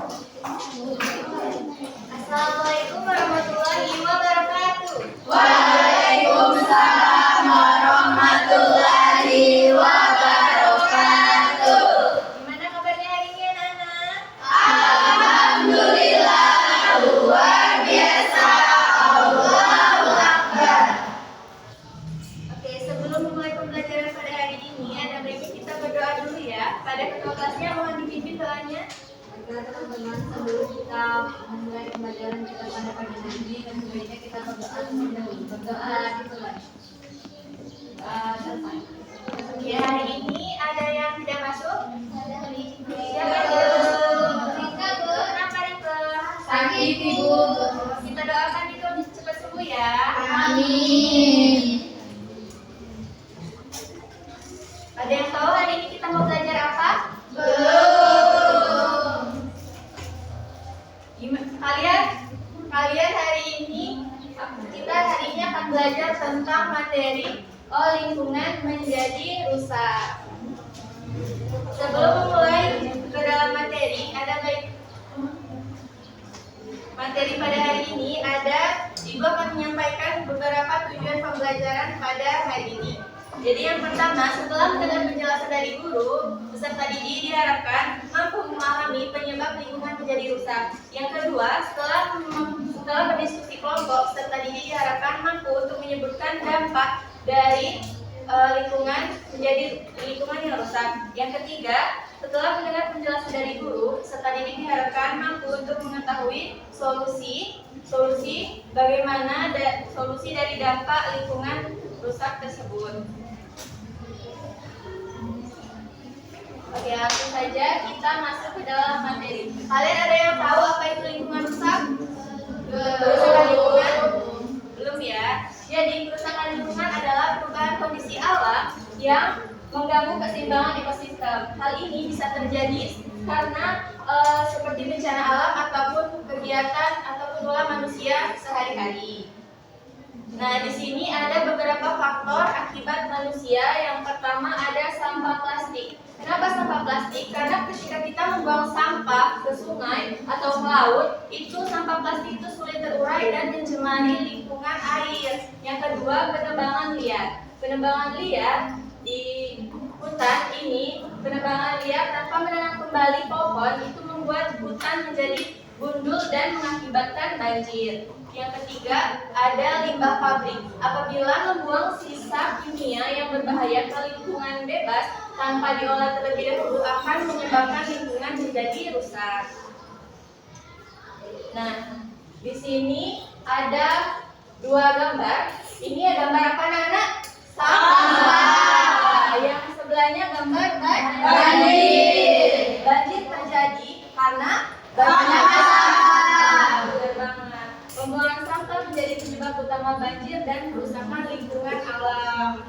Assalamualaikum warahmatullahi wabarakatuh. Waalaikumsalam warahmatullahi wabarakatuh. Gimana kabarnya hari ini anak-anak? Alhamdulillah luar biasa. Allahu Akbar. Oke, sebelum memulai pembelajaran pada hari ini, ada baiknya kita berdoa dulu ya. Pada ketua kelasnya mohon dipimpin doanya. Baiklah teman-teman, sebelum kita memulai pembelajaran kita pada pagi hari ini, dan sebaiknya kita berdoa terlebih dahulu. Berdoa dimulai. Selesai. Oke, hari ini ada yang tidak masuk? Siapa itu? Rika, Bu. Kenapa Rika? Sakit, Ibu. Kita doakan itu cepat sembuh ya. Amin. Ada yang tahu hari ini kita mau belajar apa? Belum. Kalian hari ini kita hari ini akan belajar tentang materi lingkungan menjadi rusak. Sebelum memulai ke dalam materi, materi pada hari ini ada Ibu akan menyampaikan beberapa tujuan pembelajaran pada hari ini. Jadi yang pertama, setelah mendengar penjelasan dari guru, peserta didik diharapkan mampu memahami penyebab lingkungan menjadi rusak. Yang kedua, setelah berdiskusi kelompok, peserta didik diharapkan mampu untuk menyebutkan dampak dari lingkungan menjadi lingkungan yang rusak. Yang ketiga, setelah mendengar penjelasan dari guru, peserta didik diharapkan mampu untuk mengetahui solusi dari dampak lingkungan rusak tersebut. Oke, langsung saja kita masuk ke dalam materi. Kalian ada yang tahu apa itu lingkungan rusak? Kerusakan lingkungan? Belum ya. Jadi kerusakan lingkungan adalah perubahan kondisi alam yang mengganggu keseimbangan ekosistem. Hal ini bisa terjadi karena seperti bencana alam ataupun kegiatan ataupun ulah manusia sehari-hari. Nah, di sini ada beberapa faktor akibat manusia. Yang pertama ada sampah plastik. Kenapa sampah plastik? Karena ketika kita membuang sampah ke sungai atau ke laut, itu sampah plastik itu sulit terurai dan mencemari lingkungan air. Yang kedua, penebangan liar. Penebangan liar di hutan ini, penebangan liar tanpa menanam kembali pohon itu membuat hutan menjadi gundul dan mengakibatkan banjir. Yang ketiga, ada limbah pabrik. Apabila membuang sisa kimia yang berbahaya ke lingkungan bebas tanpa diolah terlebih dahulu akan menyebabkan lingkungan menjadi rusak. Nah, di sini ada dua gambar. Ini gambar apa, Nana? Sampah. Yang sebelahnya gambar banjir. Banjir terjadi karena banyaknya sampah. Benar banget. Pembuangan sampah menjadi penyebab utama banjir dan kerusakan lingkungan alam.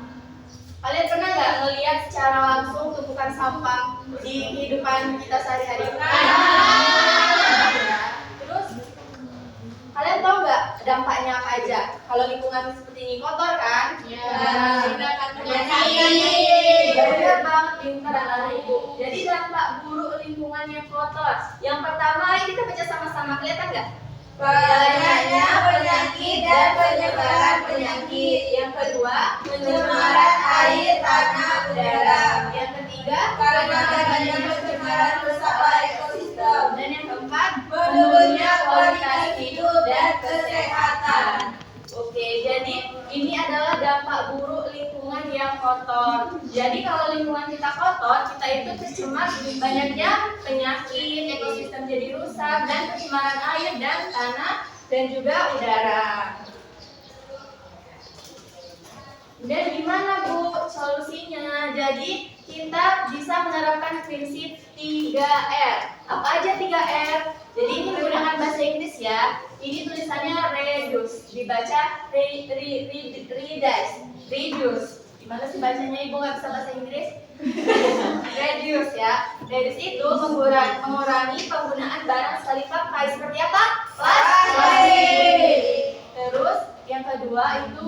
Kalian pernah nggak melihat secara langsung tumpukan sampah di kehidupan kita sehari-hari? Terus, kalian tahu nggak dampaknya apa aja? Kalau lingkungan seperti ini kotor kan? Tindakan penyakit. Benar banget, pintar anak ibu. Jadi dampak buruk lingkungan yang kotor. Yang pertama, kita baca sama-sama. Kelihatan nggak? Banyaknya penyakit dan penyebaran penyakit. Yang kedua, Pencemaran air, tanah, udara. Yang ketiga, Karena adanya pencemaran rusaklah ekosistem. dan yang keempat, Menurunnya kualitas hidup dan kesehatan. Oke, jadi ini adalah dampak buruk lingkungan yang kotor. Jadi kalau lingkungan kita kotor, kita itu tercemar, banyaknya penyakit, ekosistem jadi rusak, dan pencemaran air dan tanah dan juga udara. Dan gimana Bu solusinya? Jadi kita bisa menerapkan prinsip 3R. Apa aja 3R? Jadi ini menggunakan bahasa Inggris ya. Ini tulisannya reduce, dibaca reduce. Gimana sih bacanya, Ibu nggak bisa bahasa Inggris? Reduce ya. Reduce itu mengurangi penggunaan barang sekali pakai. Seperti apa? Plastik. Terus yang kedua itu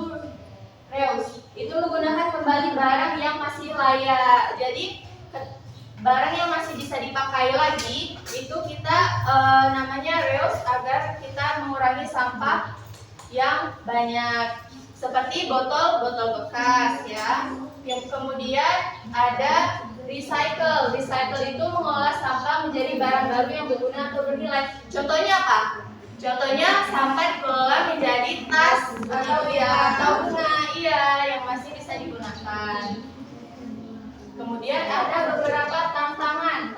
reuse. Itu menggunakan kembali barang yang masih layak. Jadi barang yang masih bisa dipakai lagi itu kita namanya reuse agar kita mengurangi sampah yang banyak seperti botol bekas ya. Yang kemudian ada recycle. Recycle itu mengolah sampah menjadi barang baru yang berguna atau bernilai. Contohnya apa? Contohnya sampah dikelola menjadi tas atau bunga, yang masih bisa digunakan. Kemudian ada beberapa tantangan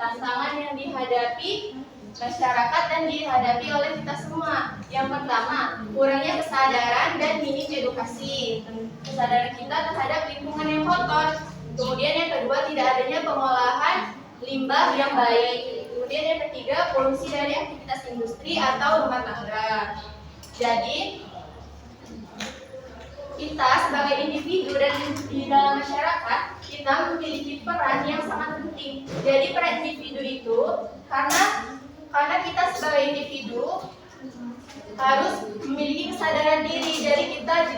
yang dihadapi masyarakat dan dihadapi oleh kita semua. Yang pertama, kurangnya kesadaran dan minim edukasi. Kesadaran kita terhadap lingkungan yang kotor. Kemudian yang kedua, tidak adanya pengolahan limbah yang baik. Kemudian yang ketiga, polusi dari aktivitas industri atau rumah tangga. Jadi, kita sebagai individu dan di dalam masyarakat, kita memiliki peran yang sangat penting. Jadi peran individu itu karena kita sebagai individu harus memiliki kesadaran diri. Jadi kita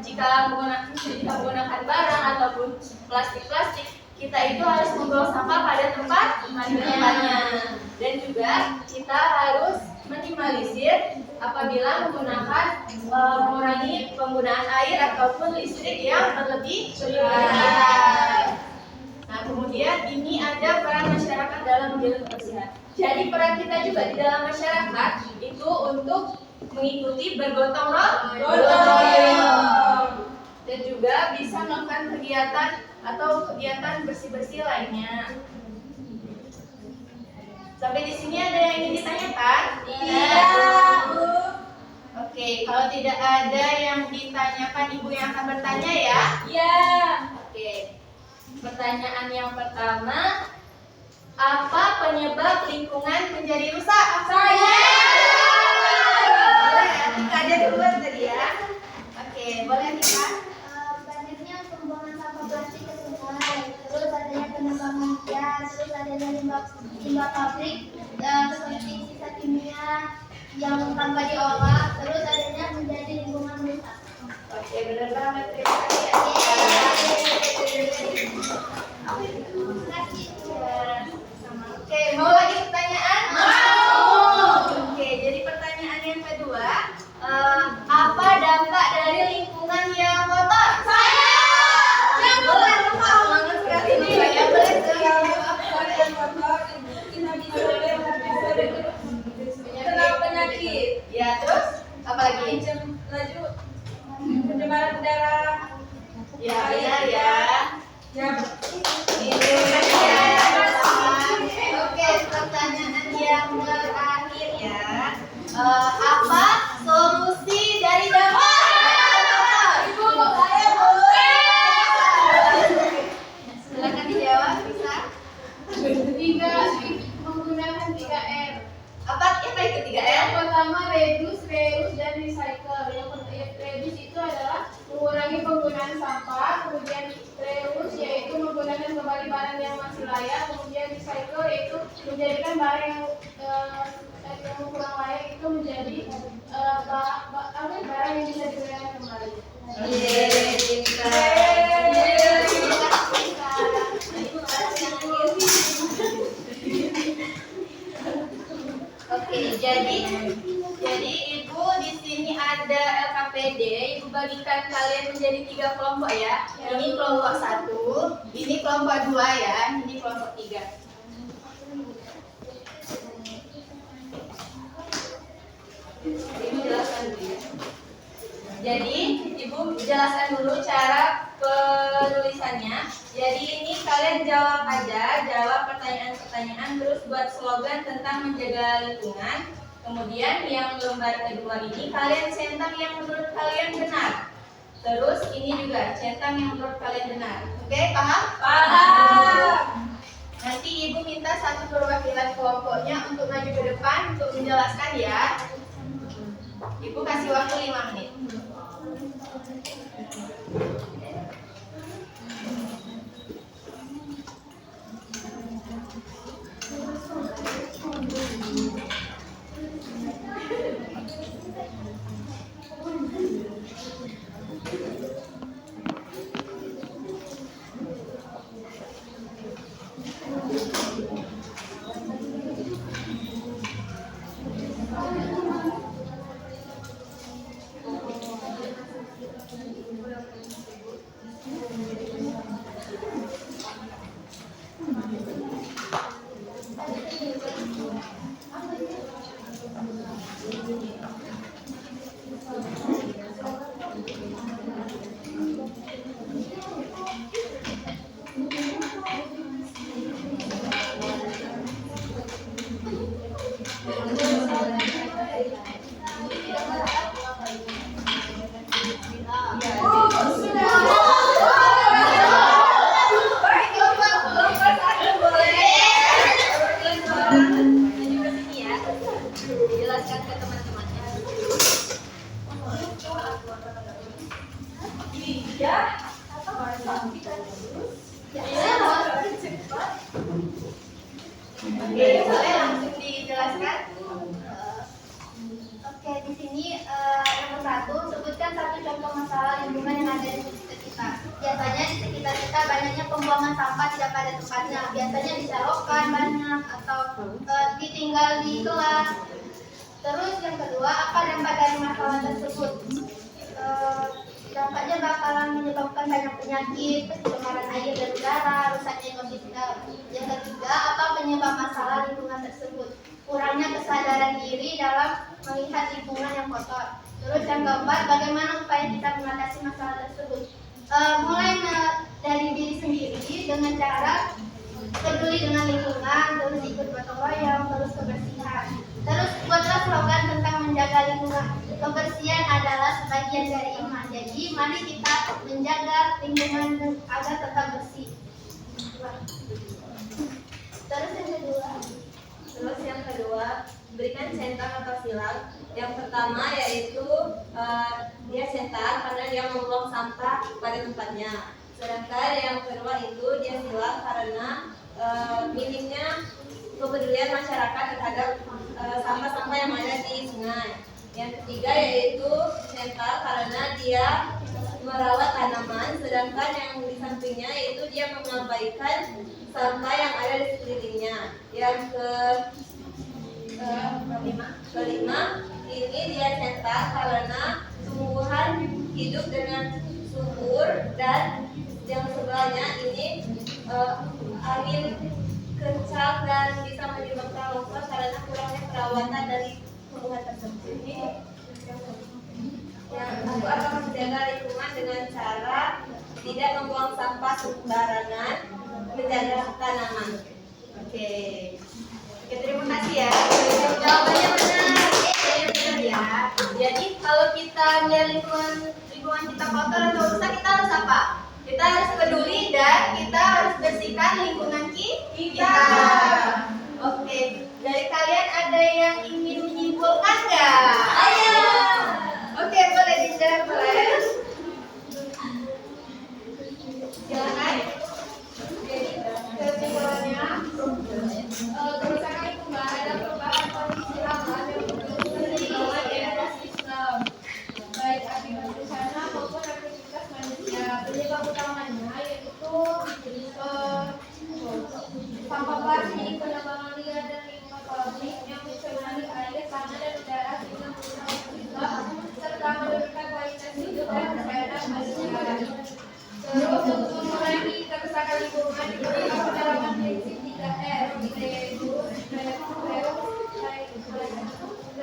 jika menggunakan barang ataupun plastik, kita itu harus membawa sampah pada tempatnya. Dan juga kita harus minimalisir apabila mengurangi penggunaan air ataupun listrik yang berlebihan. Nah, kemudian ini ada peran masyarakat dalam menjaga kebersihan. Jadi peran kita juga di dalam masyarakat itu untuk mengikuti bergotong royong dan juga bisa melakukan kegiatan bersih-bersih lainnya. Sampai di sini ada yang ingin ditanyakan? Iya, Bu. Oke, kalau tidak ada yang ditanyakan, Ibu yang akan bertanya ya? Iya. Oke. Pertanyaan yang pertama, apa penyebab lingkungan menjadi rusak? Saya. Boleh, Atika aja duluan tadi ya. Oke, boleh Atika. Banyaknya pembuangan sampah plastik ke sungai, terus adanya penebangan gas, terus adanya limbah pabrik seperti sisa kimia yang tanpa diolah, terus adanya menjadi lingkungan rusak. Oke, benar banget. Terima kasih ya. Oke, mau lagi pertanyaan? Mau. Oke, jadi pertanyaan yang kedua, apa dampak dari lingkungan yang kotor? Saya. Yang boleh, semangat sekali nih. Yang boleh Kena penyakit. Ya, terus apa lagi? Laju pencemaran udara. Ya, benar ya. Ya. Oke, pertanyaan yang terakhir ya. Apa solusi dari dampak? Ibu, saya Bu. Silakan dijawab, bisa. Menggunakan 3R. Apa itu 3R? Yang pertama reduce, reuse, dan recycle. Yang reduce itu adalah mengurangi penggunaan sampah. Kemudian reuse yaitu menggunakan kembali barang yang masih layak. Kemudian recycle yaitu menjadikan barang yang kurang layak itu menjadi barang yang bisa digunakan kembali. Oke, jadi Ibu di sini ada LKPD. Ibu bagikan kalian menjadi 3 kelompok ya. Ini kelompok 1, ini kelompok 2 ya, ini kelompok 3. Ibu jelaskan dulu ya. Jadi Ibu jelaskan dulu cara penulisannya. Jadi ini kalian jawab pertanyaan-pertanyaan terus buat slogan tentang menjaga lingkungan. Kemudian yang lembar kedua ini kalian centang yang menurut kalian benar. Terus ini juga centang yang menurut kalian benar. Oke, paham? Paham. Nanti Ibu minta satu perwakilan kelompoknya untuk maju ke depan untuk menjelaskan ya. Ibu kasih waktu 5 menit. Jelaskan ke teman-temannya. Oke, boleh langsung dijelaskan. Oke, di sini nomor 1, sebutkan satu contoh masalah lingkungan yang ada di sekitar kita. Biasanya di sekitar kita banyaknya pembuangan sampah tidak pada tempatnya. Biasanya di selokan banyak atau ditinggal di kelas. Terus yang kedua, apa dampak dari masalah tersebut? Dampaknya bakalan menyebabkan banyak penyakit, pencemaran air dan udara, rusaknya ekosistem. Yang ketiga, apa penyebab masalah lingkungan tersebut? Kurangnya kesadaran diri dalam melihat lingkungan yang kotor. Terus yang keempat, bagaimana upaya kita mengatasi masalah tersebut? Mulai dari diri sendiri dengan cara peduli dengan lingkungan, terus ikut gotong royong, terus kebersihan. Terus buatlah slogan tentang menjaga lingkungan. Kebersihan adalah sebagian dari iman. Jadi mari kita menjaga lingkungan agar tetap bersih. Terus yang kedua, berikan centang atau silang. Yang pertama yaitu dia centang karena dia membuang sampah pada tempatnya. Sedangkan yang kedua itu dia silang karena minimnya kepedulian masyarakat terhadap sampah-sampah yang ada di sungai. Yang ketiga yaitu centang karena dia merawat tanaman, sedangkan yang di sampingnya yaitu dia mengabaikan sampah yang ada di sekelilingnya. Yang kelima ini dia centang karena tumbuhan hidup dengan subur, dan yang sebelahnya ini angin kencang dan bisa menyebabkan longsor karena kurangnya perawatan dari tumbuhan tersebut. Yang aku akan menjaga lingkungan dengan cara tidak membuang sampah sembarangan, menjaga tanaman. Oke, terima kasih ya. Jawabannya benar. Benar ya. Jadi kalau kita melihat lingkungan kita kotor atau rusak, kita harus apa? Kita harus peduli dan kita harus bersihkan lingkungan kita. Oke, dari kalian ada yang ingin menyimpulkan nggak? Ayo. Oke, boleh dijawab, boleh. Silakan. Kesimpulannya, kerusakan lingkungan adalah perubahan kondisi alam yang berujung bawah ekosistem, baik akibat bencana maupun aktivitas manusia. Penyebab utamanya yaitu sampah plastik, penambangan liar dan limbah pabrik yang mencemari air, tanah dan udara sehingga merusak ekosistem serta menurunkan kualitas hidup dan kesehatan manusia. Terus untuk mengurangi kerusakan lingkungan diperlukan penerapan prinsip 3R, yaitu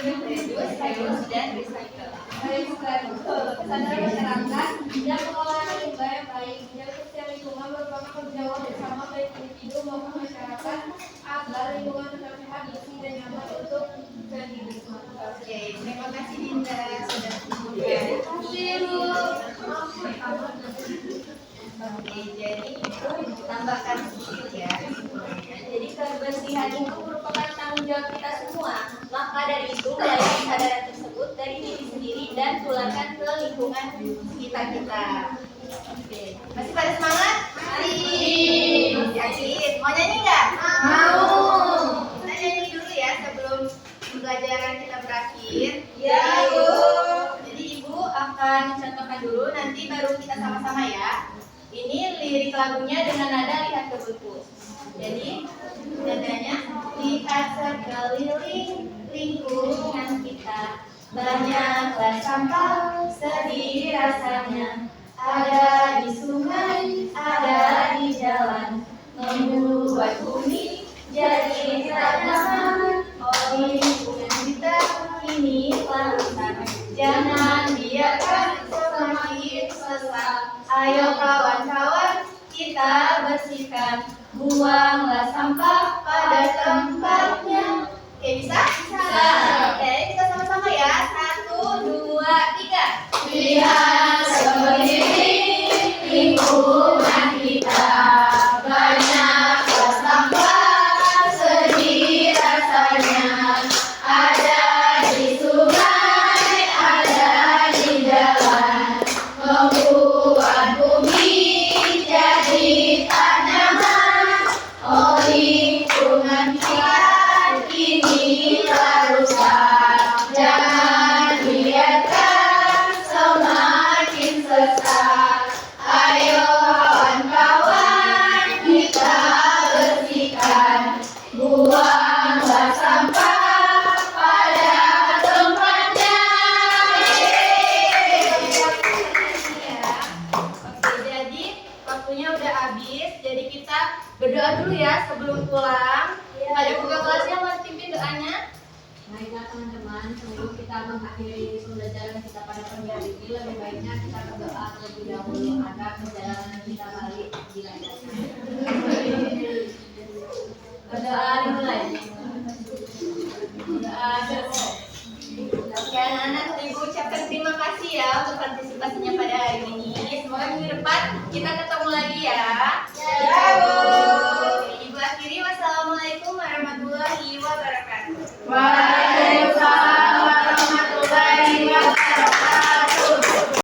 Reduce dan recycle. kesadaran masyarakat yang mengelola limbah yang baik. Menjaga kebersihan lingkungan merupakan tanggung jawab bersama baik individu maupun masyarakat agar lingkungan tetap sehat, bersih dan nyaman untuk berhidup. Oke, terima kasih Dinda sudah menyampaikan. Oke, jadi tambahkan sedikit ya. Jadi kebersihan itu merupakan tanggung jawab kita semua. Maka dari itu, mulai kesadaran tersebut dari diri sendiri dan tularkan ke lingkungan sekitar kita. Oke, masih pada semangat? Masih. Yakin? Mau nyanyi nggak? Mau. Kita nyanyi dulu ya sebelum pembelajaran kita berakhir. Ya, Ibu. Jadi Ibu akan mencontohkan dulu, nanti baru kita sama-sama ya. Ini lirik lagunya dengan nada lihat ke buku. Jadi nadanya lihat sekeliling lingkungan kita, banyaklah sampah sedih rasanya, ada di sungai, ada di jalan, membuat bumi jadi tak nyaman. buanglah sampah pada tempatnya. Oke, bisa? Bisa. Oke, kita sama-sama ya. 1, 2, 3. Lihat seperti lingkungan kita, banyak sampah sedih rasanya. Ada di sungai, ada di jalan, membuat bumi jadi tak nyaman. Oh, lingkungan kita kini telah rusak, jangan biarkan semakin sesak. Ayo kawan-kawan, kita bersihkan, buanglah sampah pada tempatnya. Oke, jadi waktunya udah habis. Jadi kita berdoa dulu ya sebelum pulang. Ada buka kelasnya, mau pimpin doanya. Baiklah teman-teman, sebelum kita mengakhiri pembelajaran kita pada pagi hari ini, lebih baiknya kita berdoa terlebih dahulu agar perjalanan kita balik dilancarkan. Berdoa dimulai. Oke anak-anak, Ibu ucapkan terima kasih ya untuk partisipasinya pada hari ini. Semoga minggu depan kita ketemu lagi ya. Ya Bu. Ibu akhiri, wassalamualaikum warahmatullahi wabarakatuh.